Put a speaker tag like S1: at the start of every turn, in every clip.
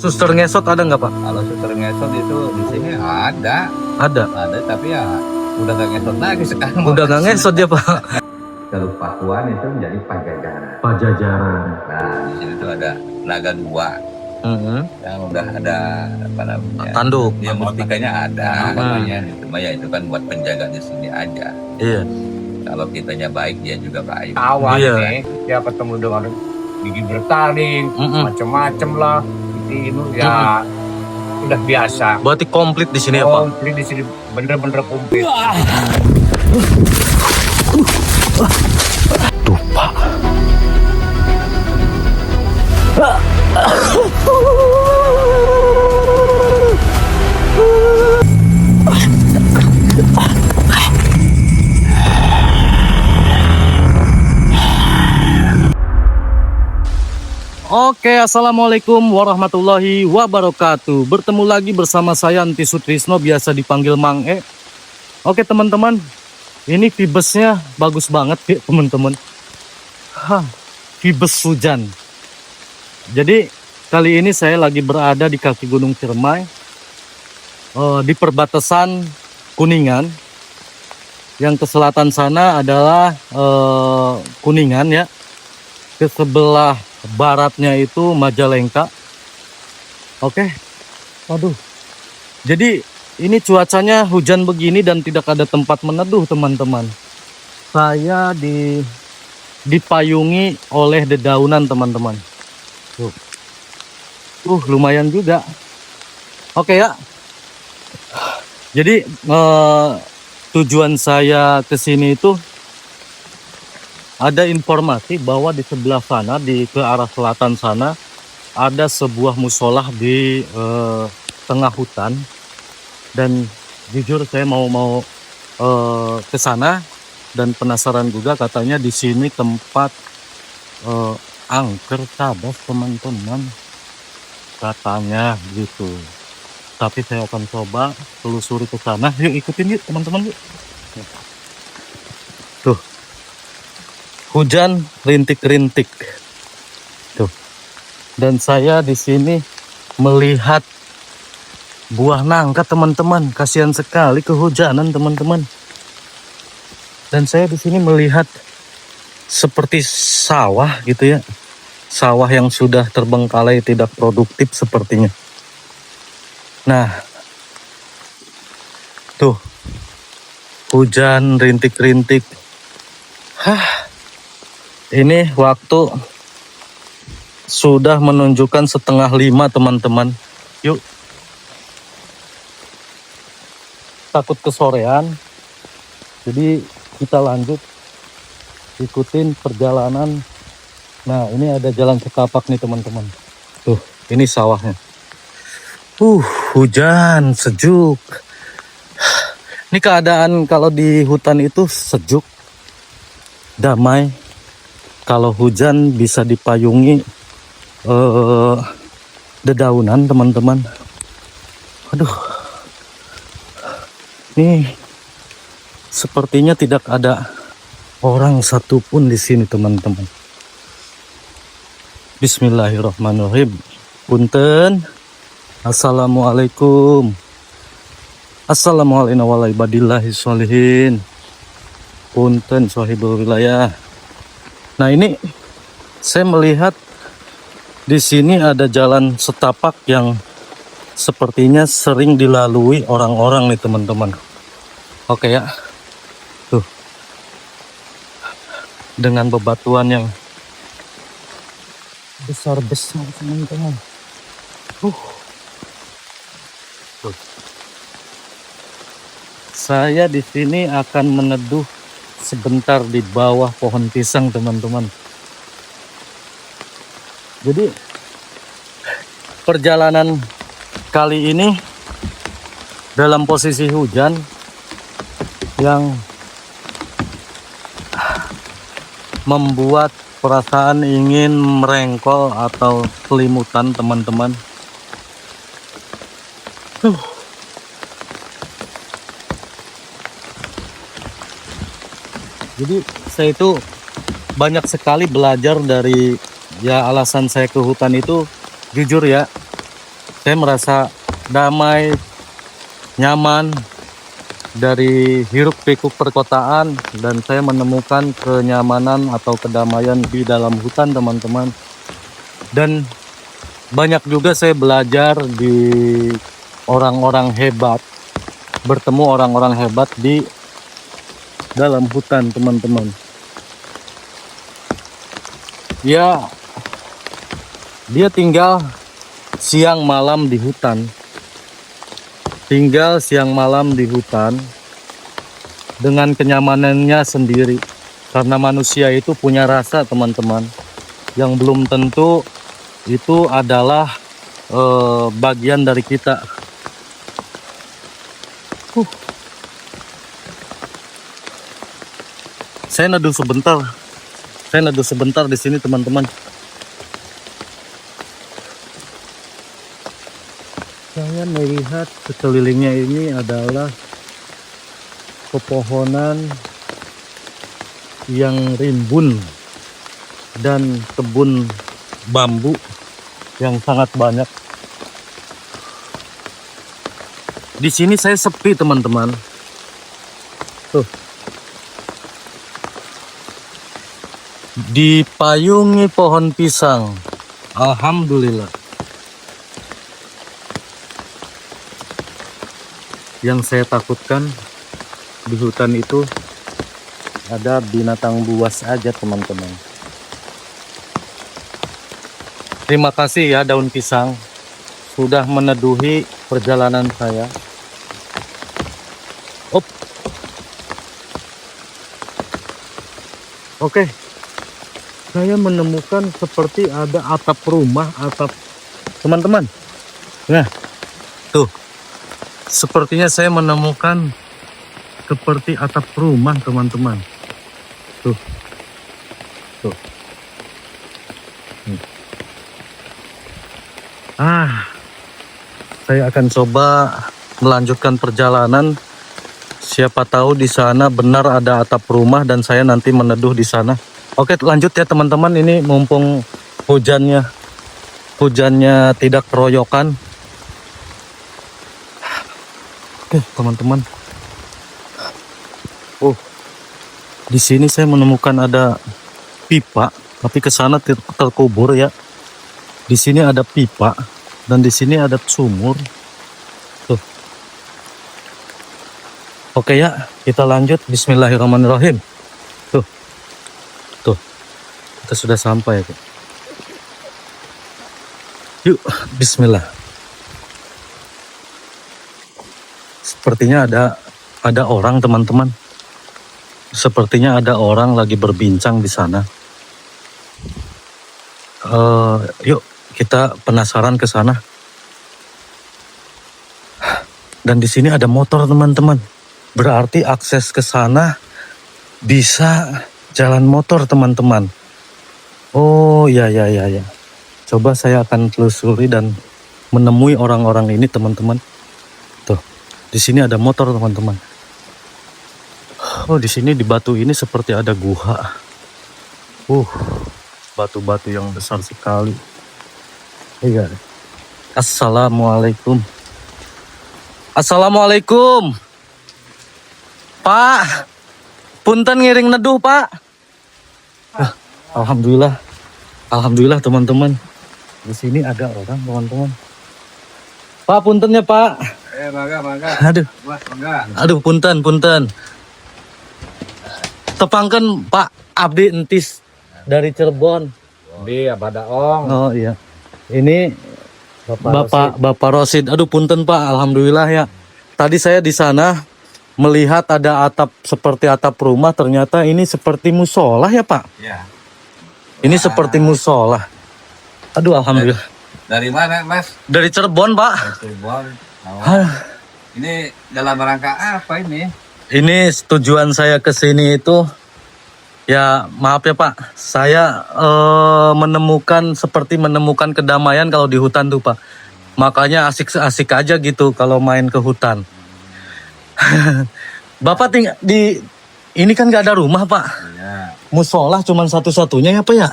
S1: suster ngesot ada nggak Pak?
S2: Kalau suster ngesot itu di sini ada.
S1: Ada.
S2: Ada tapi ya udah nggak ngesot lagi sekarang.
S1: Udah nggak ngesot ya Pak?
S2: Kalau Pakuan itu menjadi Pajajaran.
S1: Pajajaran.
S2: Nah di sini tuh ada naga dua yang udah ada apa namanya?
S1: Tanduk.
S2: Ya mustikanya ada namanya. Cuma ya itu kan buat penjaga di sini aja.
S1: Iya.
S2: Kalau kitanya baik dia juga baik.
S3: Awal
S1: Iya.
S3: nih dia ketemu dengan gigi bertaring, macem-macem lah. Ini ya udah biasa.
S1: Berarti komplit di sini ya Pak?
S3: Komplit di sini bener-bener komplit.
S1: Tuh Pak. Oke, assalamualaikum warahmatullahi wabarakatuh. Bertemu lagi bersama saya Anti Sutrisno, biasa dipanggil Mang E. Oke teman-teman, ini vibesnya bagus banget ya teman-teman. Vibes hujan. Jadi kali ini saya lagi berada di kaki Gunung Ciremai, di perbatasan Kuningan. Yang ke selatan sana adalah Kuningan ya. Ke sebelah baratnya itu Majalengka. Oke. Waduh. Jadi ini cuacanya hujan begini dan tidak ada tempat meneduh teman-teman. Saya dipayungi oleh dedaunan teman-teman. Tuh. Lumayan juga. Oke ya. Jadi tujuan saya ke sini itu ada informasi bahwa di sebelah sana, ke arah selatan sana, ada sebuah musolah di tengah hutan. Dan jujur saya mau ke sana dan penasaran juga, katanya di sini tempat angker tabas teman-teman, katanya gitu. Tapi saya akan coba telusuri ke sana. Yuk ikutin yuk teman-teman yuk. Tuh. Hujan rintik-rintik. Tuh. Dan saya di sini melihat buah nangka teman-teman. Kasihan sekali kehujanan teman-teman. Dan saya di sini melihat seperti sawah gitu ya. Sawah yang sudah terbengkalai, tidak produktif sepertinya. Nah. Tuh. Hujan rintik-rintik. Ini waktu sudah menunjukkan 4:30 teman-teman. Yuk. Takut kesorean. Jadi kita lanjut ikutin perjalanan. Nah, ini ada jalan setapak nih teman-teman. Tuh, ini sawahnya. Hujan sejuk. Ini keadaan kalau di hutan itu sejuk, damai. Kalau hujan bisa dipayungi dedaunan teman-teman. Aduh, ini sepertinya tidak ada orang satupun di sini teman-teman. Bismillahirrahmanirrahim. Punten. Assalamualaikum. Assalamualaikum warahmatullahi wabarakatuh. Punten sahibul wilayah. Nah ini saya melihat di sini ada jalan setapak yang sepertinya sering dilalui orang-orang nih teman-teman. Oke ya. Tuh. Dengan bebatuan yang besar-besar teman-teman. Tuh. Saya di sini akan meneduh sebentar di bawah pohon pisang teman-teman. Jadi perjalanan kali ini dalam posisi hujan yang membuat perasaan ingin merengkol atau selimutan teman-teman. Jadi saya itu banyak sekali belajar dari, ya alasan saya ke hutan itu jujur ya, Saya merasa damai, nyaman dari hiruk pikuk perkotaan, dan saya menemukan kenyamanan atau kedamaian di dalam hutan, teman-teman. Dan banyak juga saya belajar di orang-orang hebat, bertemu orang-orang hebat di dalam hutan, teman-teman. Ya, dia tinggal siang malam di hutan. Tinggal siang malam di hutan dengan kenyamanannya sendiri. Karena manusia itu punya rasa, teman-teman, yang belum tentu itu adalah bagian dari kita. Saya neduh sebentar. Saya neduh sebentar di sini, teman-teman. Saya melihat sekelilingnya ini adalah pepohonan yang rimbun dan kebun bambu yang sangat banyak. Di sini saya sepi, teman-teman. Tuh. Dipayungi pohon pisang. Alhamdulillah. Yang saya takutkan di hutan itu ada binatang buas aja, teman-teman. Terima kasih ya daun pisang sudah meneduhi perjalanan saya. Oke. Saya menemukan seperti ada atap rumah, teman-teman. Nah, tuh. Sepertinya saya menemukan seperti atap rumah, teman-teman. Tuh. Tuh. Saya akan coba melanjutkan perjalanan. Siapa tahu di sana benar ada atap rumah dan saya nanti meneduh di sana. Oke, lanjut ya, teman-teman. Ini mumpung hujannya tidak keroyokan. Oke, teman-teman. Di sini saya menemukan ada pipa, tapi ke sana terkubur ya. Di sini ada pipa dan di sini ada sumur. Tuh. Oke ya, kita lanjut. Bismillahirrahmanirrahim. Tuh. Kita sudah sampai. Yuk, bismillah. Sepertinya ada orang, teman-teman. Sepertinya ada orang lagi berbincang di sana. Yuk, kita penasaran ke sana. Dan di sini ada motor, teman-teman. Berarti akses ke sana bisa jalan motor, teman-teman. Oh, ya. Coba saya akan telusuri dan menemui orang-orang ini, teman-teman. Tuh, di sini ada motor, teman-teman. Oh, di sini di batu ini seperti ada gua. Batu-batu yang besar sekali. Iya. Assalamualaikum. Assalamualaikum. Pak, punten ngiring neduh, Pak. Alhamdulillah, teman-teman. Di sini ada orang, teman-teman. Pak, punten ya, Pak.
S2: Mangga.
S1: Aduh, punten. Tepangkan Pak Abdi Entis dari Cirebon.
S3: Di Abadaong.
S1: Oh iya. Ini Bapak Rosid. Aduh, punten Pak. Alhamdulillah ya. Tadi saya di sana melihat ada atap seperti atap rumah. Ternyata ini seperti musola ya, Pak.
S2: Ya.
S1: Ini seperti musola. Aduh, alhamdulillah.
S2: Dari mana, Mas?
S1: Dari Cirebon, Pak.
S2: Cirebon. Ini dalam rangka apa ini?
S1: Ini tujuan saya ke sini itu, ya maaf ya Pak, saya menemukan kedamaian kalau di hutan tuh Pak. Makanya asik aja gitu kalau main ke hutan. Bapak tinggal ini kan gak ada rumah Pak.
S2: Ya.
S1: Musola cuman satu-satunya ya Pak ya?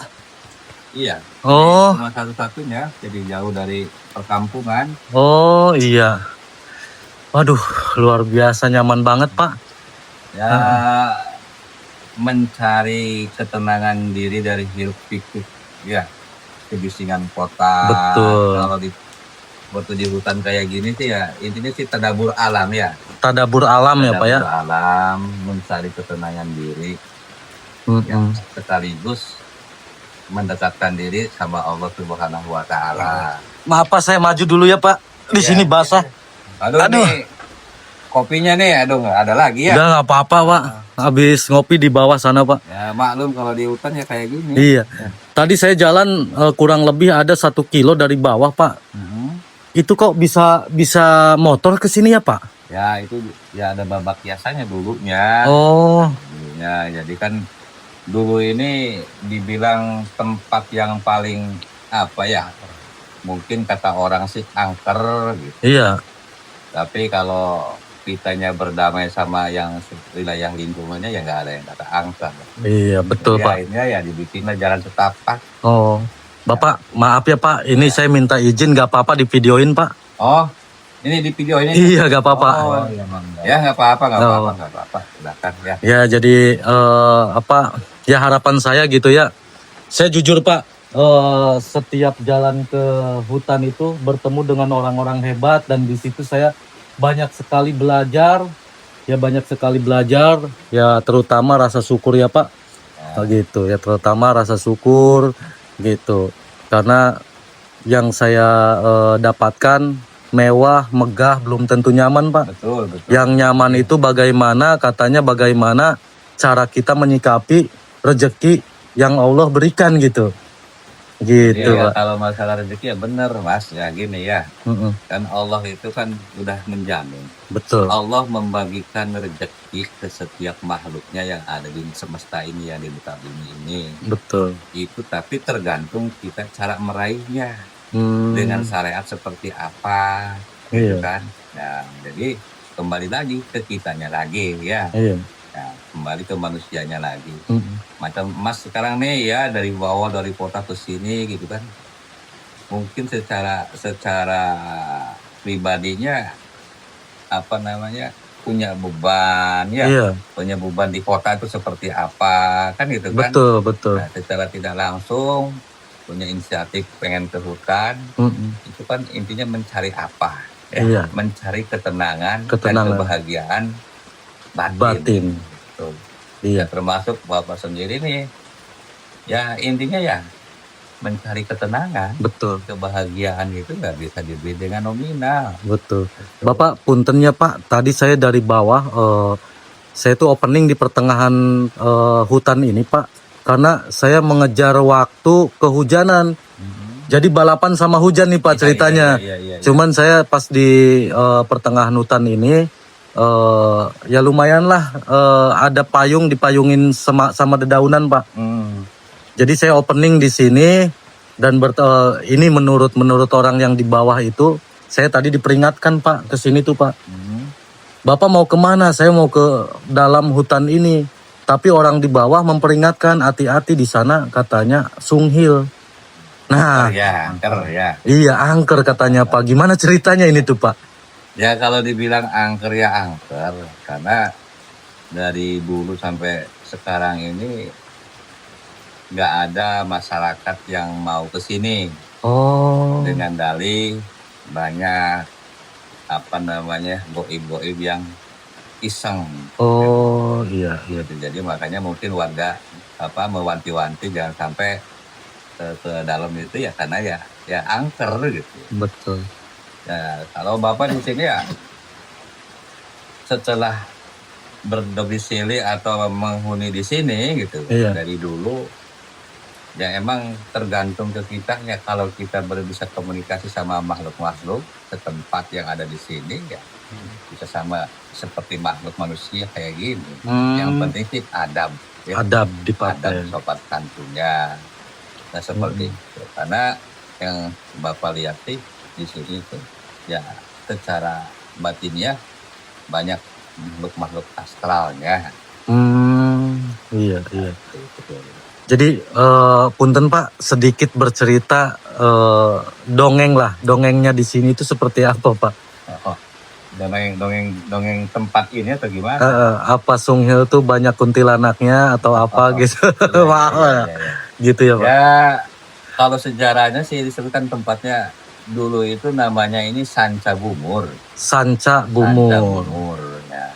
S2: Iya.
S1: Oh,
S2: Cuma satu-satunya, jadi jauh dari perkampungan.
S1: oh iya. Waduh, luar biasa nyaman banget, Pak.
S2: Ya, mencari ketenangan diri dari hiruk pikuk. Ya, kebisingan kota.
S1: Betul.
S2: Kalau waktu di hutan kayak gini sih ya, intinya sih tadabur alam ya.
S1: Tadabur alam ya, Pak ya.
S2: Tadabur alam, mencari ketenangan diri. Ya, sekaligus mendekatkan diri sama Allah Subhanahu wa Ta'ala.
S1: Maaf Pak, saya maju dulu ya Pak. Di sini basah.
S2: Aduh. Nih, kopinya nih, aduh nggak ada lagi ya.
S1: Udah nggak apa-apa Pak. Habis ngopi di bawah sana Pak.
S2: Ya maklum kalau di hutan ya kayak gini.
S1: Iya. Tadi saya jalan kurang lebih ada 1 kilo dari bawah Pak. Itu kok bisa motor ke sini ya Pak?
S2: Ya itu ya ada babak biasanya dulunya.
S1: Oh.
S2: Dulunya, jadi kan dulu ini dibilang tempat yang paling apa ya, mungkin kata orang sih angker gitu.
S1: Iya.
S2: Tapi kalau kitanya berdamai sama yang wilayah lingkungannya ya nggak ada yang kata angker.
S1: Iya betul
S2: jadi
S1: Pak.
S2: Akhirnya ya dibikinlah jalan setapak.
S1: Oh, Bapak maaf ya Pak, ini saya minta izin nggak apa-apa di videoin Pak.
S2: Oh, ini di video ini?
S1: Iya nggak apa-apa.
S2: Oh, ya nggak apa-apa, nggak apa-apa. Silakan ya.
S1: Ya jadi ya harapan saya gitu ya. Saya jujur Pak, setiap jalan ke hutan itu bertemu dengan orang-orang hebat dan di situ saya banyak sekali belajar. Ya terutama rasa syukur ya Pak. Gitu ya, terutama rasa syukur gitu. Karena yang saya dapatkan mewah, megah, belum tentu nyaman Pak.
S2: Betul.
S1: Yang nyaman itu bagaimana cara kita menyikapi rezeki yang Allah berikan gitu. Gitu
S2: ya,
S1: Pak.
S2: kalau masalah rezeki ya benar Mas, ya gini ya. Kan Allah itu kan udah menjamin.
S1: Betul.
S2: Allah membagikan rezeki ke setiap makhluknya yang ada di semesta ini, yang di muka bumi ini.
S1: Betul.
S2: Itu tapi tergantung kita cara meraihnya. Dengan syariat seperti apa, gitu kan. Nah, jadi kembali lagi ke kitanya lagi ya. Nah, kembali ke manusianya lagi. Macam Mas sekarang nih ya, dari bawah dari kota ke sini gitu kan. Mungkin secara pribadinya punya beban ya. Punya beban di kota itu seperti apa kan gitu kan.
S1: Betul.
S2: Nah, secara tidak langsung punya inisiatif pengen ke hutan, itu kan intinya mencari apa? Ya, mencari ketenangan dan kebahagiaan batin. Gitu. Iya. Ya, termasuk Bapak sendiri nih, ya intinya ya mencari ketenangan. Betul. Kebahagiaan itu nggak bisa dibeli dengan nominal.
S1: Betul. Bapak punten ya Pak, tadi saya dari bawah, saya tuh opening di pertengahan hutan ini Pak. Karena saya mengejar waktu kehujanan. Jadi balapan sama hujan nih Pak ceritanya.
S2: Iya.
S1: Cuman saya pas di pertengahan hutan ini ya lumayan lah ada payung, dipayungin sama dedaunan Pak. Jadi saya opening di sini dan ini menurut orang yang di bawah itu, saya tadi diperingatkan Pak ke sini tuh Pak. Bapak mau kemana? Saya mau ke dalam hutan ini. Tapi orang di bawah memperingatkan, hati-hati di sana katanya sunghil. Nah,
S2: angker ya.
S1: Iya, angker katanya Pak. Gimana ceritanya ini tuh Pak?
S2: Ya kalau dibilang angker ya angker, karena dari dulu sampai sekarang ini nggak ada masyarakat yang mau ke sini.
S1: Oh.
S2: Dengan dalih banyak goib-goib yang iseng.
S1: Oh iya.
S2: Jadi makanya mungkin warga mewanti-wanti jangan sampai ke dalam itu ya, karena ya angker gitu.
S1: Betul.
S2: Ya kalau Bapak di sini ya setelah berdomisili atau menghuni di sini gitu, dari dulu ya emang tergantung ke kita ya, kalau kita bisa komunikasi sama makhluk-makhluk setempat yang ada di sini ya bisa sama seperti makhluk manusia kayak gini. Yang penting sih adab ya.
S1: Adab dipakai.
S2: Adab sopan santunnya. Nah seperti itu. Karena yang Bapak lihat sih di sini itu ya secara batinnya banyak makhluk astralnya.
S1: Iya. Jadi punten Pak, sedikit bercerita dongeng lah, dongengnya di sini itu seperti apa Pak?
S2: Oh, dongeng tempat ini atau gimana?
S1: Apa Sunghil tuh banyak kuntilanaknya atau apa gitu?
S2: Iya.
S1: Gitu ya Pak?
S2: Ya, kalau sejarahnya sih disebutkan tempatnya dulu itu namanya ini Sanca Bumur.
S1: Sanca
S2: Sanca
S1: Bumur.
S2: Bumur. Ya.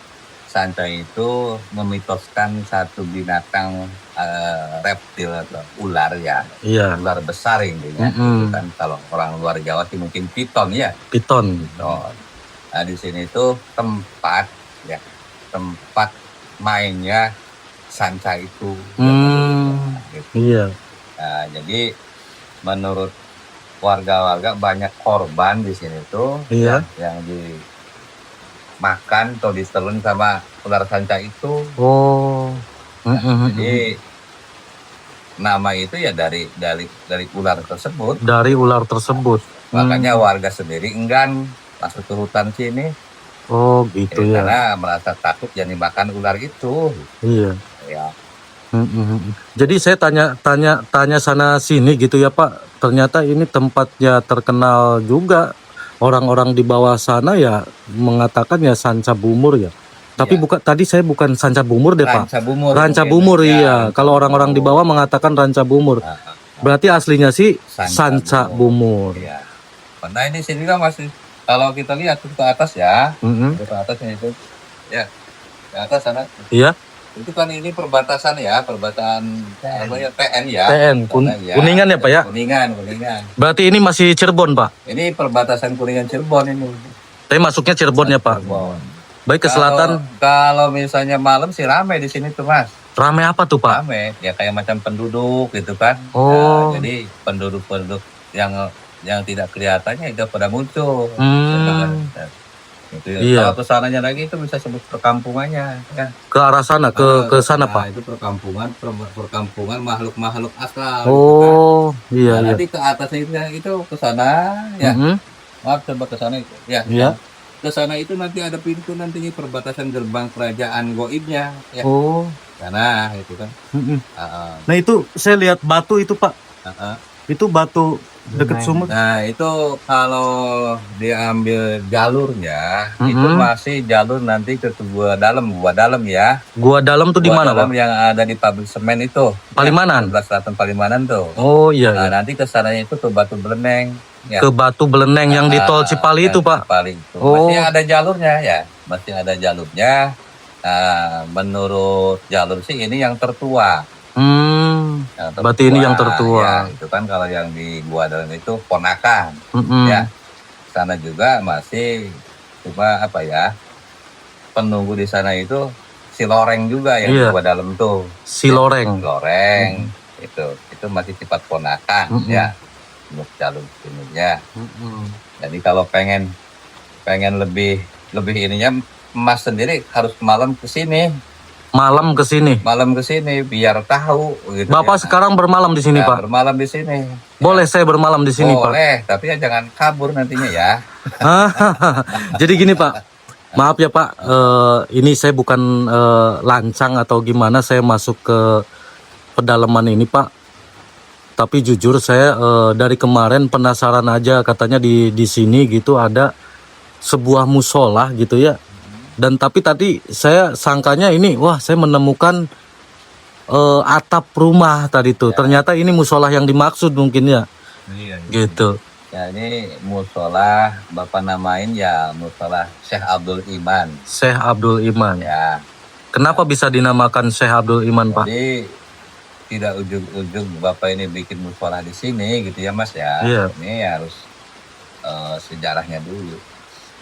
S2: Sanca itu memitoskan satu binatang reptil atau ular ya.
S1: Iya.
S2: Ular besar intinya. Itu kan kalau orang luar Jawa sih mungkin piton ya.
S1: Piton.
S2: Nah di sini itu tempat mainnya Sanca itu. Gitu.
S1: Iya.
S2: Nah, jadi menurut warga-warga banyak korban di sini tuh.
S1: Iya.
S2: Yang dimakan atau ditelan sama ular Sanca itu.
S1: Oh.
S2: Jadi nama itu ya dari ular tersebut.
S1: Dari ular tersebut.
S2: Makanya warga sendiri enggan masuk ke hutan sini.
S1: Oh gitu ya.
S2: Karena merasa takut jadi makan ular itu.
S1: Iya.
S2: Ya.
S1: Jadi saya tanya sana sini gitu ya Pak. Ternyata ini tempatnya terkenal juga. Orang-orang di bawah sana ya mengatakan ya Sanca Bumur ya. Tapi tadi saya bukan Sanca Bumur deh Pak. Ranca Bumur iya. Kalau orang-orang di bawah mengatakan Ranca Bumur. Berarti aslinya sih Sanca Bumur.
S2: Iya. Nah ini sini kan masih kalau kita lihat ke atas ya. Ke atasnya itu. Ya. Ke atas sana.
S1: Iya.
S2: Itu kan ini perbatasan ya, perbatasan PN ya.
S1: PN Kuningan ya Pak ya?
S2: Kuningan.
S1: Berarti ini masih Cirebon Pak?
S2: Ini perbatasan Kuningan Cirebon ini.
S1: Tapi masuknya Cirebon ya Pak?
S2: Cirebon.
S1: Baik ke selatan.
S2: Kalau misalnya malam sih ramai di sini tuh Mas.
S1: Ramai apa tuh Pak?
S2: Ramai, ya kayak macam penduduk gitu kan.
S1: Oh.
S2: Nah, jadi penduduk yang tidak kelihatannya itu pada muncul. Gitu ya.
S1: Iya.
S2: Kalau kesananya lagi itu bisa sebut perkampungannya. Ya.
S1: Ke arah sana, ke sana Pak.
S2: Itu perkampungan makhluk-makhluk astral.
S1: Oh,
S2: gitu kan.
S1: iya.
S2: Nanti ke atasnya itu ke sana ya. Maaf coba ke sana itu. Ya.
S1: Iya.
S2: Ke sana itu nanti ada pintu nantinya perbatasan gerbang kerajaan goibnya ya.
S1: Oh.
S2: Sana itu kan.
S1: Nah itu saya lihat batu itu Pak. Itu batu dekat sumur.
S2: Nah itu kalau diambil jalurnya itu masih jalur nanti ke gua dalam ya. Gua dalam tuh di mana Pak? Yang ada di pabrik semen itu.
S1: Palimanan.
S2: Ya, Selatan Palimanan tuh.
S1: Oh iya.
S2: Nah nanti ke sananya itu ke Batu Beleneng. Ya.
S1: Ke Batu Beleneng yang di tol Cipali itu Pak.
S2: Cipali itu.
S1: Oh.
S2: Masih ada jalurnya ya. Masih ada jalurnya. Nah, menurut jalur sih ini yang tertua.
S1: Berarti ini yang tertua.
S2: Ya, itu kan kalau yang di Gua Dalam itu ponakan. Ya. Sana juga masih cuma apa ya? Penunggu di sana itu si Loreng juga yang di Gua Dalam tuh.
S1: Si Loreng.
S2: Itu masih sifat ponakan ya. Untuk jalur ininya. Jadi kalau pengen lebih ininya Mas sendiri harus malam ke sini. Malam ke sini biar tahu gitu.
S1: Bapak sekarang bermalam di sini, Pak?
S2: Bermalam di sini.
S1: Boleh saya bermalam di sini, Pak?
S2: Boleh, tapi ya jangan kabur nantinya ya.
S1: Jadi gini, Pak. Maaf ya, Pak. Ini saya bukan lancang atau gimana saya masuk ke pedalaman ini, Pak. Tapi jujur saya dari kemarin penasaran aja, katanya di sini gitu ada sebuah musola gitu ya. Dan tapi tadi saya sangkanya ini, wah saya menemukan atap rumah tadi tuh. Ya. Ternyata ini musola yang dimaksud mungkin ya.
S2: Iya.
S1: Gitu.
S2: Ya ini musola Bapak namain ya musola Syekh Abdul Iman.
S1: Syekh Abdul Iman.
S2: Ya.
S1: Kenapa bisa dinamakan Syekh Abdul Iman, Pak?
S2: Jadi tidak ujung-ujung Bapak ini bikin musola di sini gitu ya Mas ya.
S1: Iya.
S2: Ini harus sejarahnya dulu.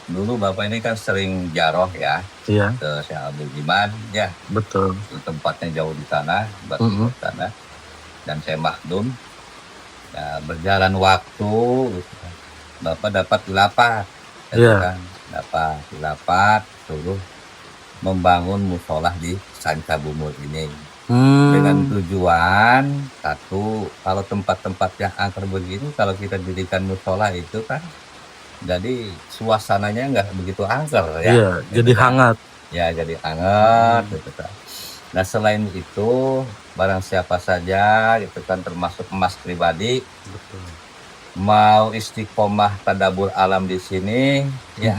S2: Dulu Bapak ini kan sering jaroh ya.
S1: Iya.
S2: Ke Syekh Abdul Iman ya.
S1: Betul.
S2: Tempatnya jauh di sana, di sana. Dan saya makdum. Nah, berjalan waktu Bapak dapat dilapat.
S1: Iya.
S2: Kan? Dapat dilapat suruh membangun musola di Sanca Bumur ini. Dengan tujuan satu, kalau tempat-tempat yang angker begini kalau kita dirikan musola itu kan jadi suasananya nggak begitu angker ya.
S1: Iya,
S2: gitu
S1: jadi
S2: kan.
S1: hangat.
S2: Ya, jadi hangat gitu kan. Nah selain itu barang siapa saja itu kan termasuk Mas pribadi mau istiqomah tadabbur alam di sini ya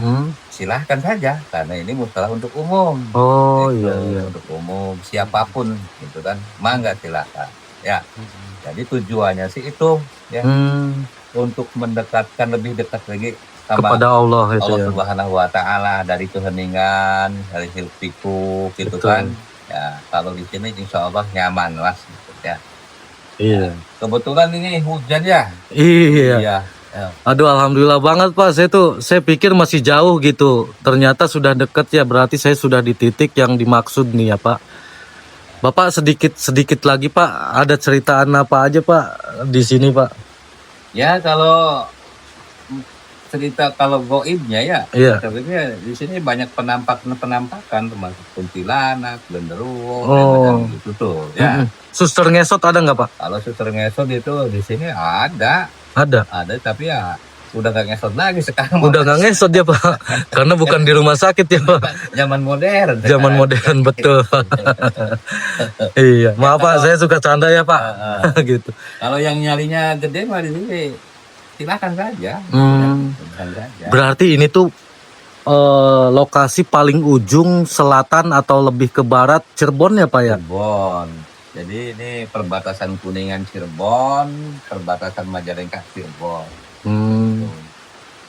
S2: silahkan saja karena ini mustalah untuk umum.
S1: Oh
S2: Gitu,
S1: iya.
S2: untuk umum siapapun gitu kan mangga silahkan ya. Jadi tujuannya sih itu ya untuk mendekatkan lebih dekat lagi sama
S1: Kepada Allah itu
S2: Allah
S1: ya.
S2: Subhanahu wa taala dari keheningan, dari hiruk pikuk gitu
S1: Betul.
S2: kan. Ya, kalau di sini insya Allah nyaman Mas gitu ya.
S1: Iya.
S2: Kebetulan ini hujan ya.
S1: Iya.
S2: Iya. Ya.
S1: Aduh, alhamdulillah banget Pak. Saya pikir masih jauh gitu. Ternyata sudah deket ya. Berarti saya sudah di titik yang dimaksud nih ya Pak. Bapak sedikit lagi Pak. Ada ceritaan apa aja Pak di sini Pak?
S2: Ya kalau cerita kalau goibnya ya,
S1: Iya.
S2: sebenarnya di sini banyak penampakan termasuk kuntilanak, genderuwo,
S1: Oh.
S2: gitu tuh. Ya.
S1: Suster ngesot ada nggak Pak?
S2: Kalau suster ngesot itu di sini ada tapi ya udah gak ngesot lagi sekarang.
S1: Udah nggak ngesot ya Pak, karena bukan di rumah sakit ya Pak.
S2: Zaman modern.
S1: Zaman modern betul. Iya, maaf Pak, saya suka canda ya Pak. Gitu.
S2: Kalau yang nyalinya gede mah di sini silakan saja. Silakan saja.
S1: Berarti ini tuh lokasi paling ujung selatan atau lebih ke barat Cirebon ya Pak ya?
S2: Cirebon. Jadi ini perbatasan Kuningan Cirebon, perbatasan Majalengka Cirebon.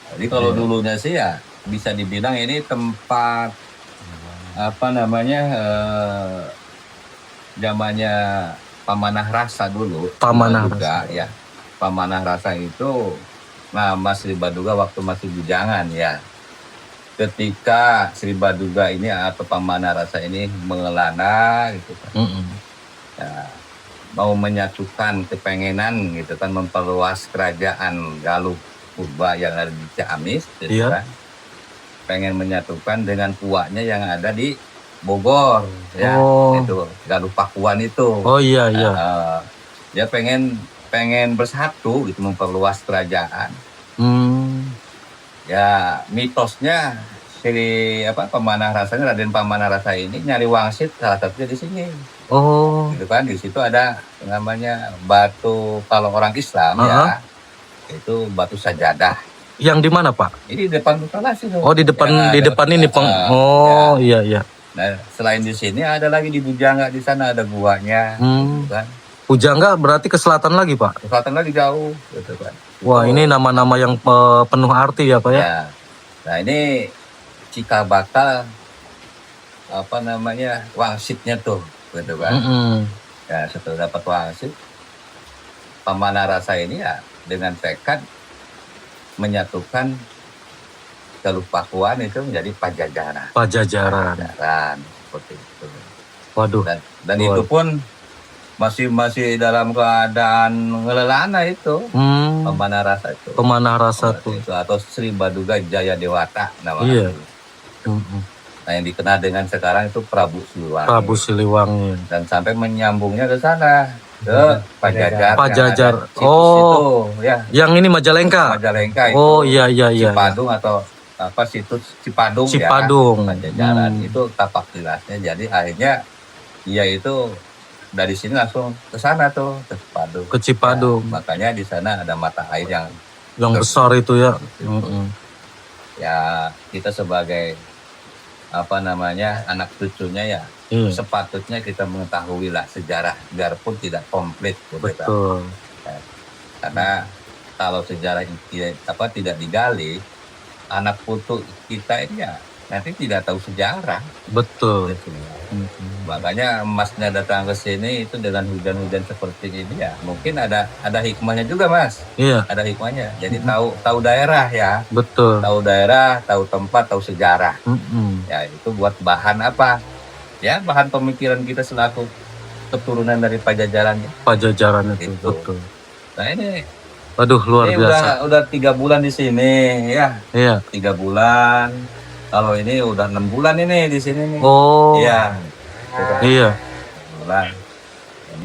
S2: Jadi kalau dulunya sih ya bisa dibilang ini tempat apa namanya zamannya Pamanah Rasa dulu.
S1: Pamanah
S2: juga
S1: Rasa.
S2: ya. Pamanah Rasa itu nama Sri Baduga waktu masih bujangan ya. Ketika Sri Baduga ini atau Pamanah Rasa ini mengelana gitu kan. Ya, mau menyatukan kepengenan gitu kan memperluas kerajaan Galuh Purba yang ada di Ciamis gitu kan. Pengen menyatukan dengan kuaknya yang ada di Bogor ya. Itu Galuh Pakuan itu.
S1: Oh iya.
S2: Dia pengen bersatu gitu memperluas kerajaan. Ya mitosnya Pamanah Rasanya Raden Pamanah Rasa ini nyari wangsit salah satunya di sini. Gitu kan di situ ada namanya batu kalau orang Islam ya itu batu sajadah.
S1: Yang di mana Pak?
S2: Ini di depan musola sih.
S1: Oh di depan ya, di depan ini Peng.
S2: Ya.
S1: Iya.
S2: Nah selain di sini ada lagi di Bujangga di sana ada guanya. Gitu kan.
S1: Bujangga berarti ke selatan lagi Pak?
S2: Ke selatan lagi jauh gitu kan.
S1: Wah ini nama-nama yang penuh arti ya Pak ya?
S2: Ya. Nah ini cikal bakal wangsitnya tuh gitu kan. Ya setelah dapat wangsit Pamanah Rasa ini ya dengan tekad menyatukan Galuh Pakuan itu menjadi Pajajaran seperti itu.
S1: Waduh.
S2: Dan itu pun masih dalam keadaan ngelelana itu. Pamanah Rasa itu atau Sri Baduga Jaya Dewata namanya. Iya. Nah yang dikenal dengan sekarang itu Prabu Siliwangi. Dan sampai menyambungnya ke sana ke Pajajar.
S1: Oh ya. Yang ini Majalengka itu. Oh iya.
S2: Cipadung atau situs Cipadung. Ya Pajajaran itu tapak jelasnya. Jadi akhirnya dia itu dari sini langsung ke sana tuh ke Cipadung. Ya, makanya di sana ada mata air yang
S1: besar itu ya.
S2: Ya kita sebagai anak cucunya ya sepatutnya kita mengetahui lah sejarah biarpun tidak komplit. Betul. Karena kalau sejarah tidak digali anak putu kita ini ya nanti tidak tahu sejarah. Betul. Makanya Masnya datang ke sini itu dengan hujan-hujan seperti ini ya mungkin ada hikmahnya juga Mas. Iya. Ada hikmahnya. Jadi tahu daerah ya. Betul. Tahu daerah, tahu tempat, tahu sejarah. Ya itu buat bahan apa? Ya bahan pemikiran kita selaku keturunan dari Pajajaran ya. Pajajaran itu. Betul. Nah ini. Aduh luar biasa. Udah 3 bulan di sini ya. Iya. 3 bulan. Kalau ini udah 6 bulan ini di sini nih. Oh. Iya. Iya. Bulan.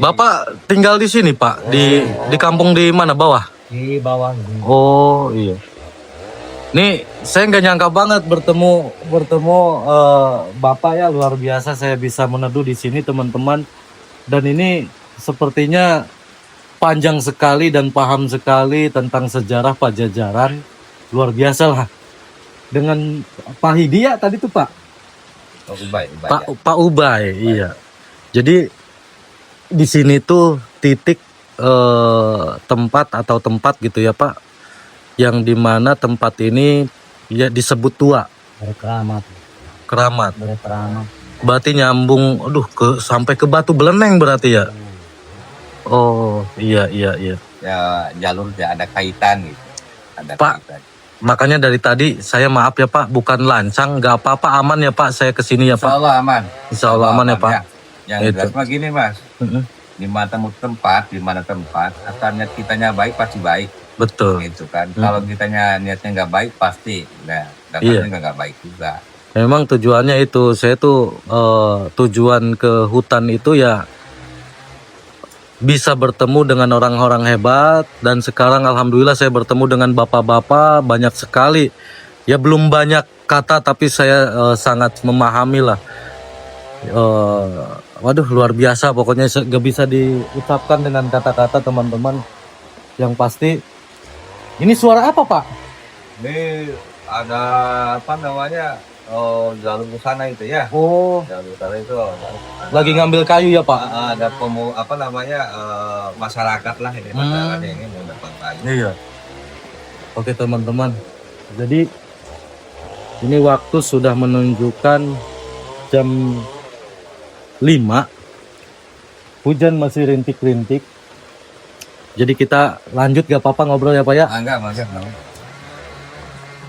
S2: Bapak tinggal di sini Pak, di kampung di mana bawah?
S3: Di bawah.
S1: Oh iya. Nih saya nggak nyangka banget bertemu Bapak ya, luar biasa saya bisa meneduh di sini teman-teman. Dan ini sepertinya panjang sekali dan paham sekali tentang sejarah Pajajaran, luar biasa lah. Dengan Pak Hidia tadi tuh Pak.
S2: Ubay,
S1: Pak Ubay, iya. Jadi di sini tuh titik tempat gitu ya Pak, yang dimana tempat ini ya disebut tua. Keramat. Berarti nyambung, sampai ke Batu Beleneng berarti ya. Oh iya.
S2: Ya jalur ada kaitan gitu. Ada
S1: Pak,
S2: kaitan.
S1: Makanya dari tadi saya maaf ya Pak, bukan lancang, nggak apa-apa, aman ya Pak saya kesini ya Pak.
S2: Insya Allah aman.
S1: Insya Allah aman ya Pak.
S2: Yang jelas mah gini Mas, di mana tempat, asalnya kitanya baik pasti baik.
S1: Betul.
S2: Gitu kan. Kalau kitanya niatnya nggak baik pasti, datangnya nggak baik juga.
S1: Memang tujuannya itu, saya tuh tujuan ke hutan itu ya bisa bertemu dengan orang-orang hebat, dan sekarang alhamdulillah saya bertemu dengan bapak-bapak banyak sekali. Ya belum banyak kata tapi saya sangat memahami lah. Waduh luar biasa, pokoknya gak bisa diucapkan dengan kata-kata teman-teman. Yang pasti ini suara apa Pak?
S2: Ini ada apa namanya? Oh, jalur ke sana itu ya.
S1: Oh,
S2: jalur ke sana itu.
S1: Lagi ngambil kayu ya Pak?
S2: Ada masyarakat lah ini. Masyarakat ini mau dapat kayu.
S1: Iya. Oke teman-teman. Jadi ini waktu sudah menunjukkan jam 5. Hujan masih rintik-rintik. Jadi kita lanjut gak apa-apa ngobrol ya Pak ya?
S2: Enggak.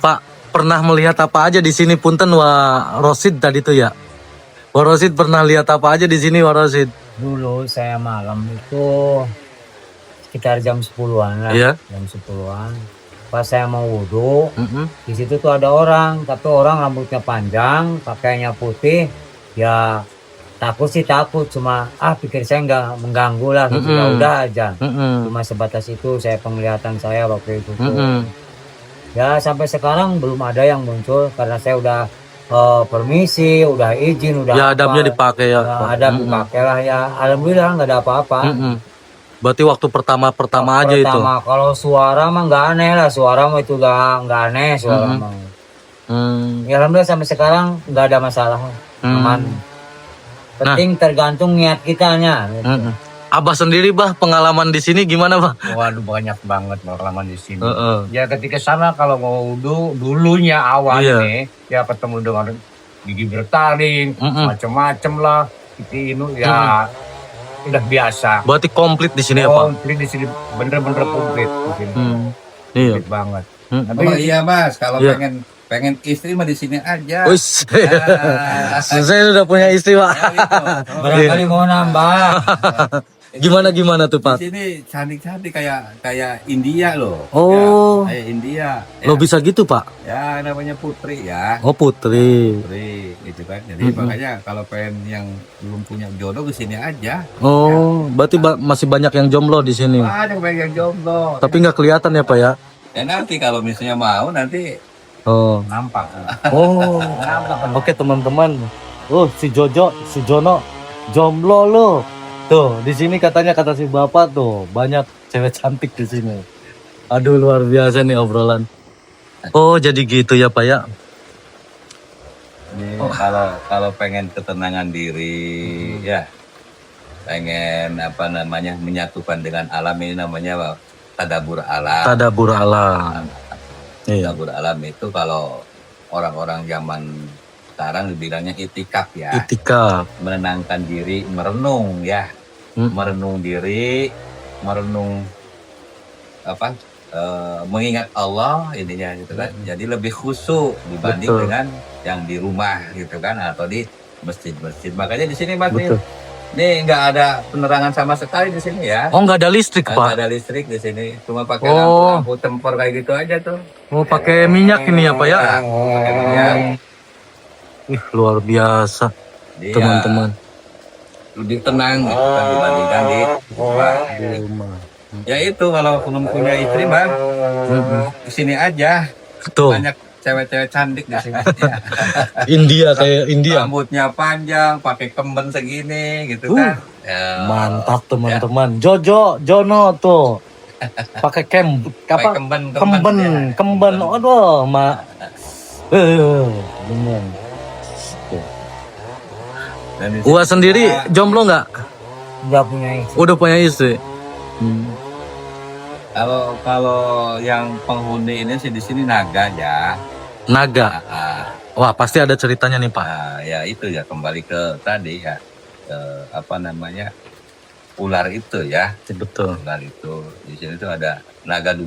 S1: Pak, pernah melihat apa aja di sini punten Wah Rosid tadi tuh ya? Wah Rosid pernah lihat apa aja di sini Wah Rosid?
S4: Dulu saya malam itu sekitar jam 10-an lah.
S1: Iya.
S4: Jam 10-an. Pas saya mau wudhu, di situ tuh ada orang, tapi orang rambutnya panjang, pakainya putih. Ya takut, cuma pikir saya nggak mengganggu lah, gitu. Ya udah aja. Cuma sebatas itu saya penglihatan saya waktu itu tuh. Ya sampai sekarang belum ada yang muncul karena saya udah permisi, udah izin, udah
S1: ya adabnya dipakai ya.
S4: Adab dipakai lah ya. Alhamdulillah nggak ada apa-apa.
S1: Berarti waktu pertama aja itu.
S4: Kalau suara mah nggak aneh lah, suara mah itu nggak aneh suara mah. Ya alhamdulillah sampai sekarang nggak ada masalah, aman. Penting tergantung niat kitanya. Gitu.
S1: Abah sendiri bah pengalaman di sini gimana bah?
S3: Waduh banyak banget pengalaman di sini. Ya ketika sana kalau mau wudhu dulunya awal nih ya ketemu dengan gigi bertaring, macam-macam lah. Itu ya udah biasa.
S1: Berarti komplit di sini ya Pak?
S3: Komplit di sini, bener-bener komplit di sini.
S1: Iya.
S3: Komplit banget.
S2: Tapi iya Mas, kalau pengen istri mah di sini aja.
S1: Saya sudah punya istri Pak.
S4: Barangkali mau nambah.
S1: Gimana tuh Pak?
S2: Di sini cantik-cantik kayak India loh.
S1: Oh.
S2: Ya, kayak India.
S1: Lo bisa gitu Pak?
S2: Ya namanya Putri ya.
S1: Oh Putri.
S2: Putri gitu kan. Jadi makanya kalau pengen yang belum punya jodoh ke sini aja.
S1: Oh, berarti masih banyak yang jomblo di sini.
S2: Ada banyak yang jomblo.
S1: Tapi nggak kelihatan ya Pak ya?
S2: Ya nanti kalau misalnya mau nanti
S3: nampak.
S1: Oh. Oke teman-teman. Si Jono jomblo lo. Tuh, di sini katanya kata si Bapak tuh banyak cewek cantik di sini. Aduh luar biasa nih obrolan. Oh, jadi gitu ya Pak ya?
S2: Ini kalau pengen ketenangan diri ya. Pengen menyatukan dengan alam, ini namanya tadabur alam.
S1: Tadabur alam.
S2: Tadabur alam itu kalau orang-orang zaman sekarang dibilangnya itikaf ya.
S1: Itikaf.
S2: Menenangkan diri, merenung ya. Merenung diri, mengingat Allah intinya gitu kan. Jadi lebih khusyuk dibanding dengan yang di rumah gitu kan, atau di masjid-masjid. Makanya di sini Mas ini nggak ada penerangan sama sekali di sini ya.
S1: Oh, nggak ada listrik Pak?
S2: Nggak ada listrik di sini, cuma pakai lampu tempor kayak gitu aja tuh.
S1: Oh, pakai minyak ini ya Pak ya?
S2: Pakai minyak.
S1: Luar biasa teman-teman.
S2: Lebih tenang gitu kan dibandingkan di rumah. Ya itu kalau belum punya istri Bang, di sini aja.
S1: Tuh.
S2: Banyak cewek-cewek cantik di sini. Ya.
S1: India kayak India.
S2: Rambutnya panjang, pakai kemben segini gitu kan. Ya.
S1: Mantap teman-teman. Jono tuh. Pakai
S2: Pakai
S1: kemben. Aduh, bener.
S2: Dan di sini
S1: Gua sendiri jomblo nggak?
S4: Nggak punya istri.
S1: Udah punya istri.
S2: Kalau yang penghuni ini sih di sini naga ya.
S1: Naga. Wah, pasti ada ceritanya nih, Pak.
S2: Nah, ya itu ya kembali ke tadi ya. Apa namanya? Ular itu ya.
S1: Betul.
S2: Ular itu. Di sini tuh ada naga 2.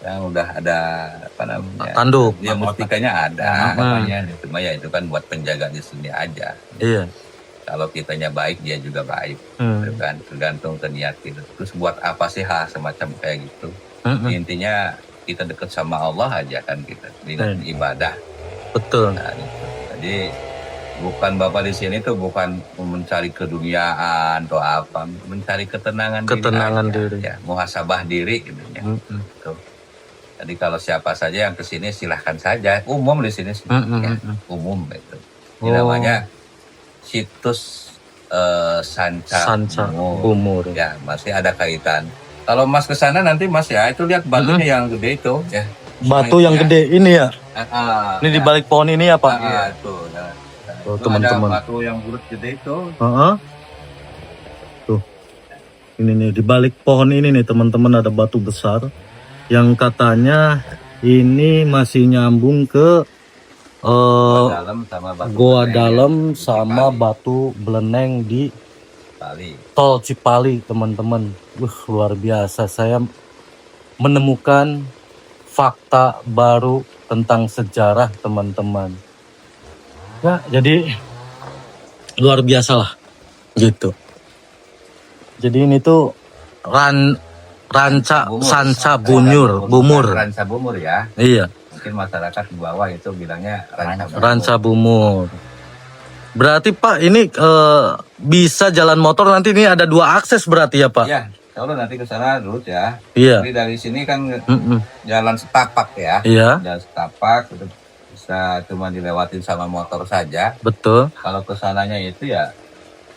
S2: Yang udah ada apa namanya?
S1: Tanduk.
S2: Ya mustikanya ada. Cuma ya itu kan buat penjaga di sini aja.
S1: Iya.
S2: Kalau kitanya baik, dia juga baik. Gitu kan, tergantung ke niat kita. Terus buat apa sih hal semacam kayak gitu? Intinya kita dekat sama Allah aja kan kita dengan ibadah.
S1: Betul.
S2: Nah, gitu. Jadi bukan Bapak di sini tuh bukan mencari keduniaan atau apa, mencari ketenangan
S1: diri.
S2: Ya, muhasabah diri gitu ya. Tuh. Jadi kalau siapa saja yang kesini silahkan saja, umum di sini ya, umum itu. Ini namanya situs Sanca Umur. Ya, masih ada kaitan. Kalau Mas ke sana nanti Mas ya itu lihat batunya yang gede itu ya.
S1: Batu yang gede ini ya. Ini di balik pohon ini ya, Pak.
S2: Iya, tuh.
S1: Tuh, teman-teman.
S2: Ada batu yang bulat gede itu.
S1: Tuh. Ini nih di balik pohon ini nih teman-teman ada batu besar yang katanya ini masih nyambung ke Goa dalam sama batu beleneng di Tol Cipali, teman-teman. Luar biasa, saya menemukan fakta baru tentang sejarah, teman-teman. Ya, jadi luar biasa lah gitu. Jadi ini tuh Ranca Sanca Bumur.
S2: Ranca Bumur ya.
S1: Iya.
S2: Mungkin masyarakat di bawah itu bilangnya
S1: Ranca Bumur. Berarti Pak ini bisa jalan motor nanti ini ada 2 akses berarti ya Pak?
S2: Iya. Kalau nanti ke sana dulu ya.
S1: Iya.
S2: Jadi dari sini kan jalan setapak ya.
S1: Iya.
S2: Jalan setapak itu bisa cuma dilewatin sama motor saja.
S1: Betul.
S2: Kalau ke sananya itu ya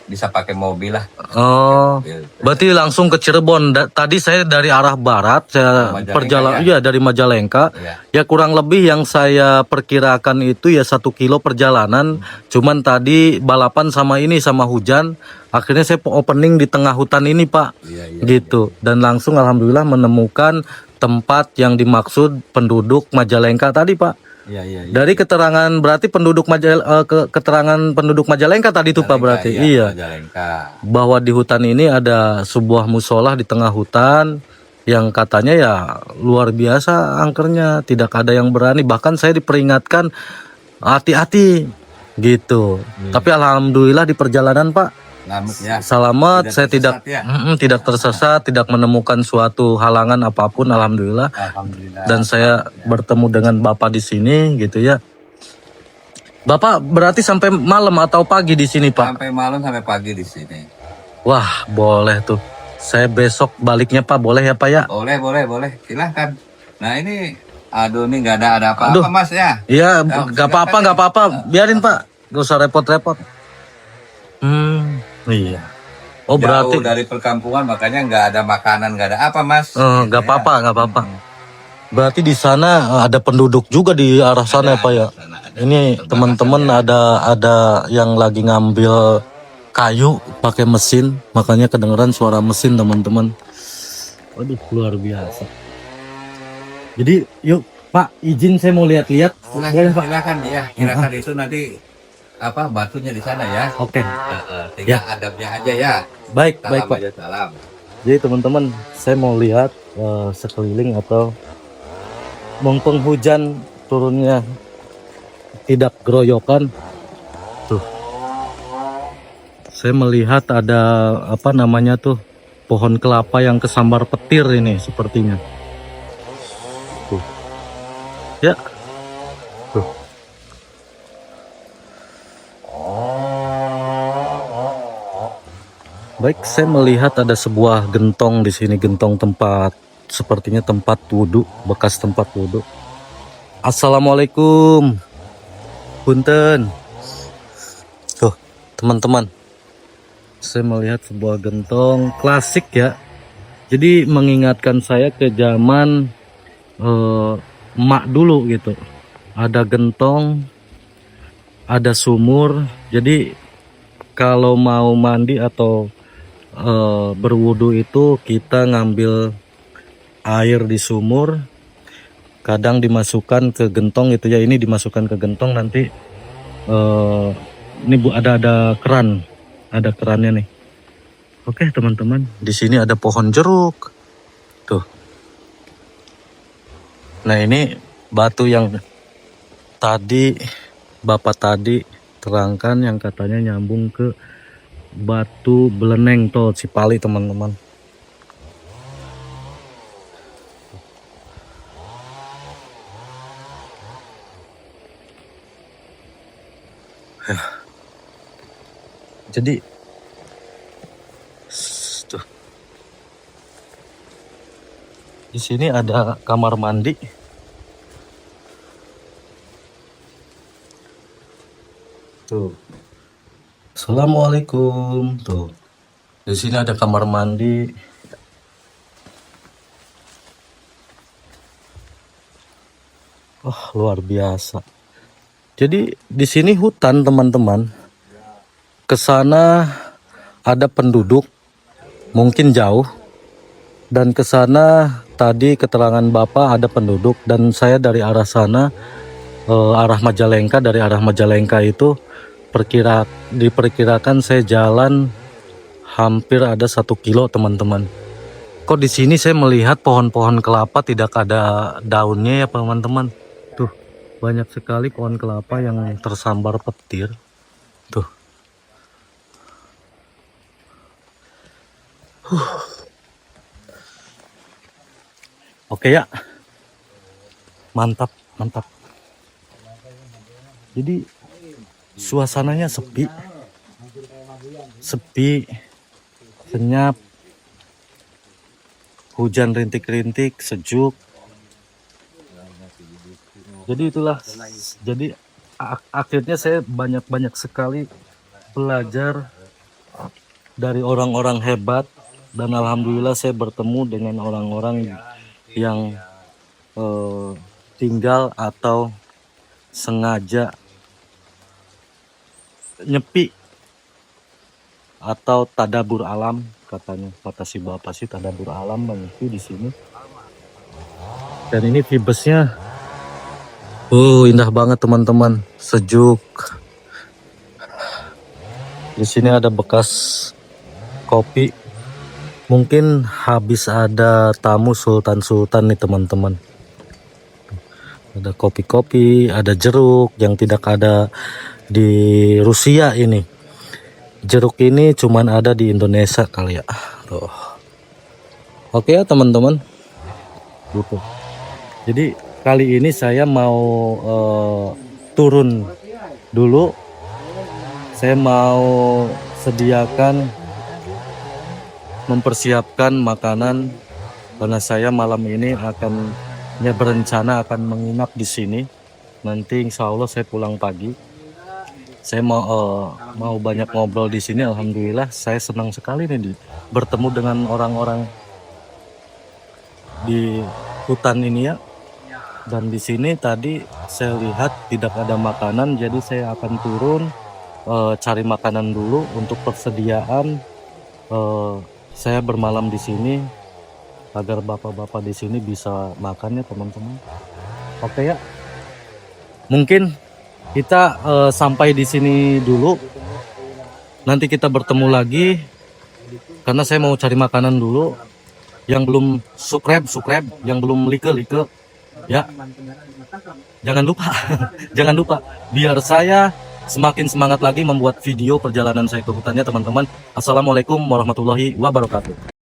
S2: bisa pakai mobil lah.
S1: Oh, berarti langsung ke Cirebon. Tadi saya dari arah barat, saya perjalanan ya dari Majalengka. Ya kurang lebih yang saya perkirakan itu ya 1 kilo perjalanan. Cuman tadi balapan sama ini sama hujan. Akhirnya saya opening di tengah hutan ini Pak, gitu. Dan langsung alhamdulillah menemukan tempat yang dimaksud penduduk Majalengka tadi Pak.
S2: Iya.
S1: Dari keterangan berarti keterangan penduduk Majalengka tadi itu Pak berarti. Iya.
S2: Majalengka.
S1: Bahwa di hutan ini ada sebuah musola di tengah hutan yang katanya ya luar biasa angkernya, tidak ada yang berani, bahkan saya diperingatkan hati-hati gitu. Tapi alhamdulillah di perjalanan Pak selamat, saya tidak tersesat, tidak menemukan suatu halangan apapun, alhamdulillah. Dan saya bertemu dengan Bapak di sini gitu ya. Bapak berarti sampai malam atau pagi di sini Pak?
S2: Sampai malam sampai pagi di sini.
S1: Wah, boleh tuh. Saya besok baliknya Pak, boleh ya Pak ya?
S2: Boleh. Silahkan. Nah ini, aduh ini nggak ada apa-apa Mas ya?
S1: Iya, nggak apa-apa. Biarin Pak, nggak usah repot-repot. Iya. Oh berarti
S2: jauh dari perkampungan makanya nggak ada makanan, nggak ada apa Mas?
S1: Nggak apa-apa. Berarti di sana ada penduduk juga di arah sana ya Pak ya? Ini teman-teman ada yang lagi ngambil kayu pakai mesin, makanya kedengeran suara mesin teman-teman. Waduh luar biasa. Jadi yuk Pak, izin saya mau lihat-lihat.
S2: Silakan ya. Kirakan itu nanti apa batunya di sana ya.
S1: Oke.
S2: Tinggal adabnya aja ya.
S1: Baik Pak.
S2: Salam.
S1: Jadi teman-teman, saya mau lihat sekeliling atau mumpung hujan turunnya tidak geroyokan. Tuh. Saya melihat ada apa namanya tuh pohon kelapa yang kesambar petir ini sepertinya. Tuh. Ya. Tuh. Baik, saya melihat ada sebuah gentong di sini, gentong tempat sepertinya tempat wudhu, bekas tempat wudhu. Assalamualaikum. Punten. Tuh, teman-teman. Saya melihat sebuah gentong klasik ya. Jadi mengingatkan saya ke zaman emak dulu gitu. Ada gentong, ada sumur. Jadi kalau mau mandi atau berwudu itu kita ngambil air di sumur, kadang dimasukkan ke gentong gitu ya. Ini dimasukkan ke gentong, nanti ini ada keran, ada kerannya nih. Oke teman-teman, di sini ada pohon jeruk tuh. Nah ini batu yang tadi bapak tadi terangkan, yang katanya nyambung ke batu beleneng tol Cipali teman-teman. Jadi tuh, di sini ada kamar mandi. Tuh. Assalamualaikum. Tuh. Di sini ada kamar mandi. Oh, luar biasa. Jadi di sini hutan teman-teman. Kesana ada penduduk, mungkin jauh. Dan kesana tadi keterangan Bapak ada penduduk, dan saya dari arah sana, arah Majalengka, dari arah Majalengka itu diperkirakan saya jalan hampir ada 1 kilo teman-teman. Kok di sini saya melihat pohon-pohon kelapa tidak ada daunnya ya teman-teman. Tuh, banyak sekali pohon kelapa yang tersambar petir. Tuh. Oke ya. Mantap, mantap. Jadi suasananya sepi. Sepi, senyap. Hujan rintik-rintik, sejuk. Jadi itulah. Jadi akhirnya saya banyak sekali belajar dari orang-orang hebat, dan alhamdulillah saya bertemu dengan orang-orang yang tinggal atau sengaja nyepi atau tadabur alam, katanya kata si bapak sih, tadabur alam menyepi di sini. Dan ini vibesnya indah banget teman-teman, sejuk. Di sini ada bekas kopi, mungkin habis ada tamu sultan-sultan nih teman-teman. Ada kopi-kopi, ada jeruk yang tidak ada di Rusia ini. Jeruk ini cuman ada di Indonesia kali ya. Tuh. Oke ya teman-teman. Gitu. Jadi kali ini saya mau turun dulu. Saya mau mempersiapkan makanan, karena saya malam ini berencana akan menginap di sini. Nanti insya Allah saya pulang pagi. Saya mau banyak ngobrol di sini. Alhamdulillah saya senang sekali nih bertemu dengan orang-orang di hutan ini ya. Dan di sini tadi saya lihat tidak ada makanan, jadi saya akan turun cari makanan dulu untuk persediaan saya bermalam di sini, agar bapak-bapak di sini bisa makan ya teman-teman. Oke ya, mungkin kita sampai di sini dulu. Nanti kita bertemu lagi, karena saya mau cari makanan dulu. Yang belum subscribe, yang belum like ya, jangan lupa biar saya semakin semangat lagi membuat video perjalanan saya ke hutannya teman-teman. Assalamualaikum warahmatullahi wabarakatuh.